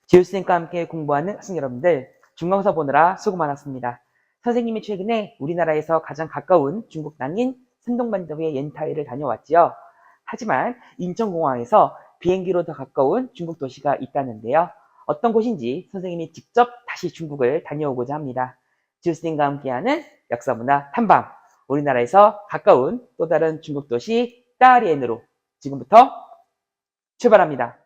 지우쌤과 함께 공부하는 학생 여러분들, 중간고사 보느라 수고 많았습니다. 선생님이 최근에 우리나라에서 가장 가까운 중국 땅인 산동반도의 옌타이를 다녀왔지요. 하지만 인천공항에서 비행기로 더 가까운 중국 도시가 있다는데요. 어떤 곳인지 선생님이 직접 다시 중국을 다녀오고자 합니다. 지우쌤과 함께하는 역사문화 탐방, 우리나라에서 가까운 또 다른 중국 도시 따리엔으로 지금부터 출발합니다.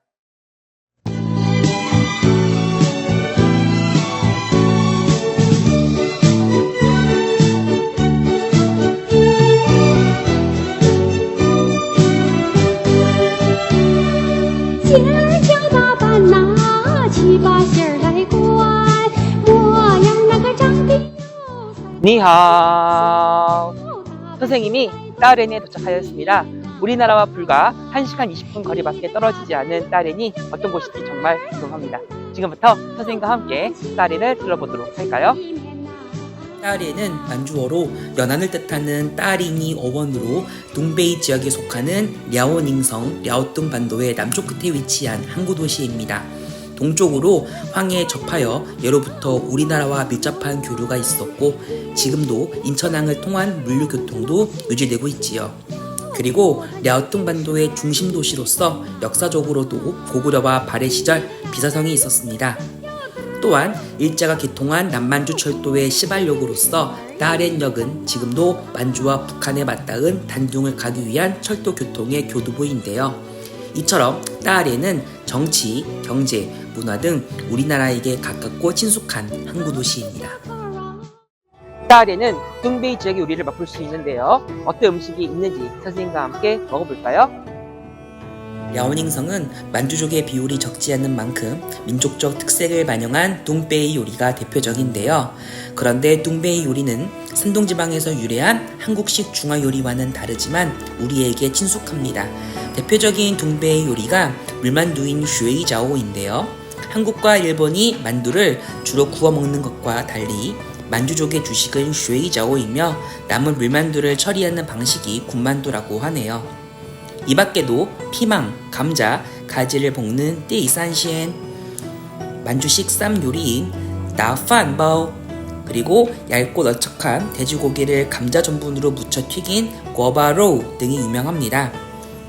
니하오. 선생님이 따렌에 도착하였습니다. 우리나라와 불과 1시간 20분 거리밖에 떨어지지 않은 따렌이 어떤 곳인지 정말 궁금합니다. 지금부터 선생님과 함께 따렌을 둘러보도록 할까요? 따렌은 만주어로 연안을 뜻하는 따링이 어원으로 둥베이 지역에 속하는 랴오닝성, 랴오뚱 반도의 남쪽 끝에 위치한 항구 도시입니다. 동쪽으로 황해에 접하여 예로부터 우리나라와 밀접한 교류가 있었고 지금도 인천항을 통한 물류교통도 유지되고 있지요. 그리고 랴오뚱 반도의 중심 도시로서 역사적으로도 고구려와 발해 시절 비사성이 있었습니다. 또한 일제가 개통한 남만주 철도의 시발역으로서 따렌역은 지금도 만주와 북한에 맞닿은 단둥을 가기 위한 철도 교통의 교두보인데요. 이처럼 따렌은 정치, 경제, 문화 등 우리나라에게 가깝고 친숙한 항구 도시입니다. 따렌은 둥베이 지역의 요리를 맛볼 수 있는데요. 어떤 음식이 있는지 선생님과 함께 먹어볼까요? 랴오닝성은 만주족의 비율이 적지 않은 만큼 민족적 특색을 반영한 둥베이 요리가 대표적인데요. 그런데 둥베이 요리는 산동지방에서 유래한 한국식 중화요리와는 다르지만 우리에게 친숙합니다. 대표적인 둥베이 요리가 물만두인 슈에이자오인데요. 한국과 일본이 만두를 주로 구워 먹는 것과 달리 만주족의 주식은 슈에이자오이며 남은 물만두를 처리하는 방식이 군만두라고 하네요. 이 밖에도 피망, 감자, 가지를 볶는 띠이산시엔, 만주식 쌈 요리인 나판바오, 그리고 얇고 널쩍한 돼지고기를 감자 전분으로 묻혀 튀긴 궈바로우 등이 유명합니다.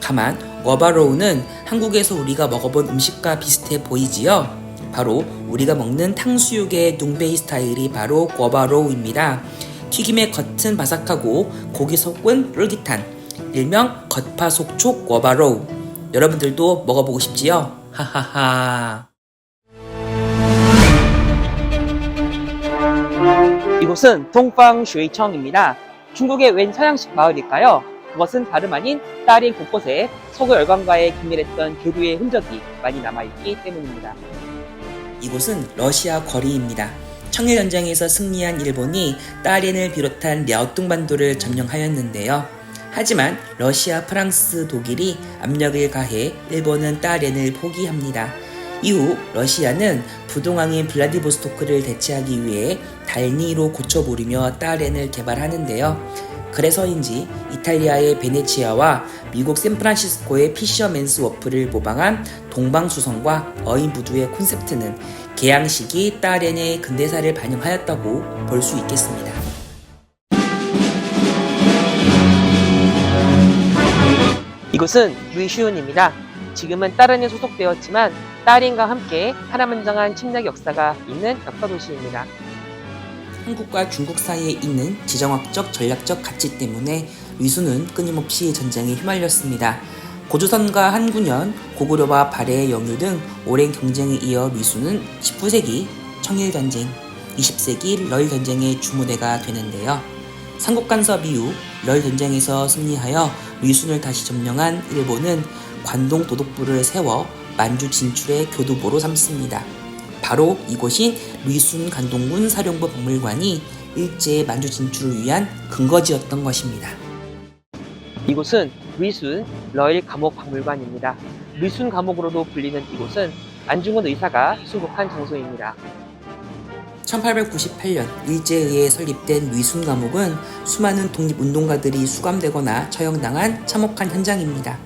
다만 궈바로우는 한국에서 우리가 먹어본 음식과 비슷해 보이지요? 바로 우리가 먹는 탕수육의 둥베이 스타일이 바로 궈바로우입니다. 튀김의 겉은 바삭하고 고기 속은 쫄깃한 일명 겉바속촉 궈바로우. 여러분들도 먹어보고 싶지요? 하하하. 이곳은 동팡쉐이청입니다. 중국의 웬 서양식 마을일까요? 그것은 다름 아닌 따렌 곳곳에 서구 열강과의 긴밀했던 교류의 흔적이 많이 남아있기 때문입니다. 이곳은 러시아 거리입니다. 청일전쟁에서 승리한 일본이 따렌을 비롯한 랴오뚱 반도를 점령하였는데요. 하지만 러시아, 프랑스, 독일이 압력을 가해 일본은 따렌을 포기합니다. 이후 러시아는 부동항인 블라디보스토크를 대체하기 위해 달니로 고쳐부리며 따렌을 개발하는데요. 그래서인지 이탈리아의 베네치아와 미국 샌프란시스코의 피셔맨스 워프를 모방한 동방수성과 어인부두의 콘셉트는 개양식이 따렌의 근대사를 반영하였다고 볼 수 있겠습니다. 이곳은 루이슈운입니다. 지금은 따렌에 소속되었지만 따렌과 함께 파란만장한 침략 역사가 있는 역사도시입니다. 한국과 중국 사이에 있는 지정학적 전략적 가치 때문에 위수는 끊임없이 전쟁에 휘말렸습니다. 고조선과 한군현, 고구려와 발해의 영유 등 오랜 경쟁에 이어 위수는 19세기 청일전쟁, 20세기 럴전쟁의 주무대가 되는데요. 삼국간섭 이후 럴전쟁에서 승리하여 위순을 다시 점령한 일본은 관동 도독부를 세워 만주 진출의 교두보로 삼습니다. 바로 이곳인 위순 관동군 사령부 박물관이 일제의 만주 진출을 위한 근거지였던 것입니다. 이곳은 위순 러일 감옥 박물관입니다. 위순 감옥으로도 불리는 이곳은 안중근 의사가 수복한 장소입니다. 1898년 일제에 의해 설립된 위순 감옥은 수많은 독립운동가들이 수감되거나 처형당한 참혹한 현장입니다.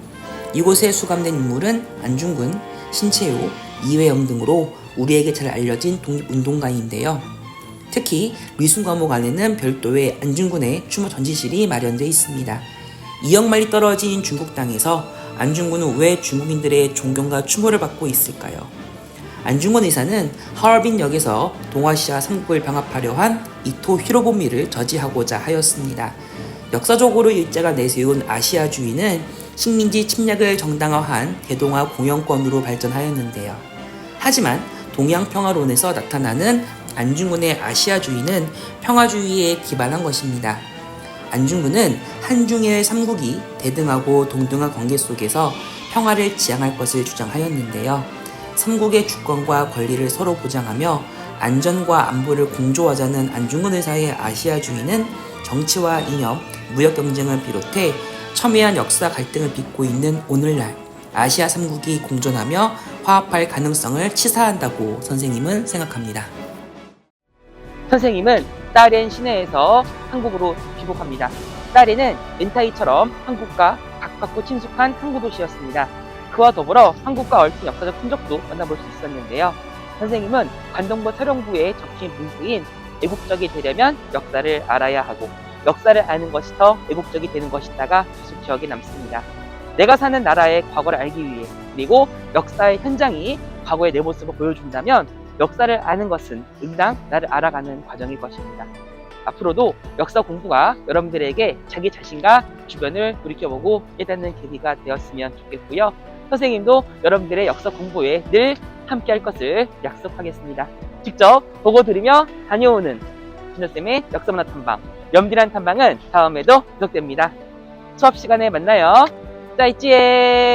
이곳에 수감된 인물은 안중근, 신채호, 이회영 등으로 우리에게 잘 알려진 독립운동가인데요. 특히 미술 과목 안에는 별도의 안중근의 추모 전시실이 마련되어 있습니다. 2억 마리 떨어진 중국 땅에서 안중근은 왜 중국인들의 존경과 추모를 받고 있을까요? 안중근 의사는 하얼빈역에서 동아시아 3국을 병합하려 한 이토 히로부미를 저지하고자 하였습니다. 역사적으로 일제가 내세운 아시아주의는 식민지 침략을 정당화한 대동아 공영권으로 발전하였는데요. 하지만 동양평화론에서 나타나는 안중근의 아시아주의는 평화주의에 기반한 것입니다. 안중근은 한중일 삼국이 대등하고 동등한 관계 속에서 평화를 지향할 것을 주장하였는데요. 삼국의 주권과 권리를 서로 보장하며 안전과 안보를 공조하자는 안중근 의사의 아시아주의는 정치와 이념, 무역 경쟁을 비롯해 첨예한 역사 갈등을 빚고 있는 오늘날 아시아 삼국이 공존하며 화합할 가능성을 치사한다고 선생님은 생각합니다. 선생님은 딸엔 시내에서 한국으로 귀국합니다. 딸에는 렌타이처럼 한국과 가깝고 친숙한 항구 도시였습니다. 그와 더불어 한국과 얽힌 역사적 흔적도 만나볼 수 있었는데요. 선생님은 관동부 사령부에 적힌 문구인 애국적이 되려면 역사를 알아야 하고 역사를 아는 것이 더 애국적이 되는 것이다가 계속 기억에 남습니다. 내가 사는 나라의 과거를 알기 위해 그리고 역사의 현장이 과거의 내 모습을 보여준다면 역사를 아는 것은 응당 나를 알아가는 과정일 것입니다. 앞으로도 역사 공부가 여러분들에게 자기 자신과 주변을 돌이켜보고 깨닫는 계기가 되었으면 좋겠고요. 선생님도 여러분들의 역사 공부에 늘 함께 할 것을 약속하겠습니다. 직접 보고 들으며 다녀오는 진호쌤의 역사문화 탐방, 연필한 탐방은 다음에도 계속됩니다. 수업 시간에 만나요. 再见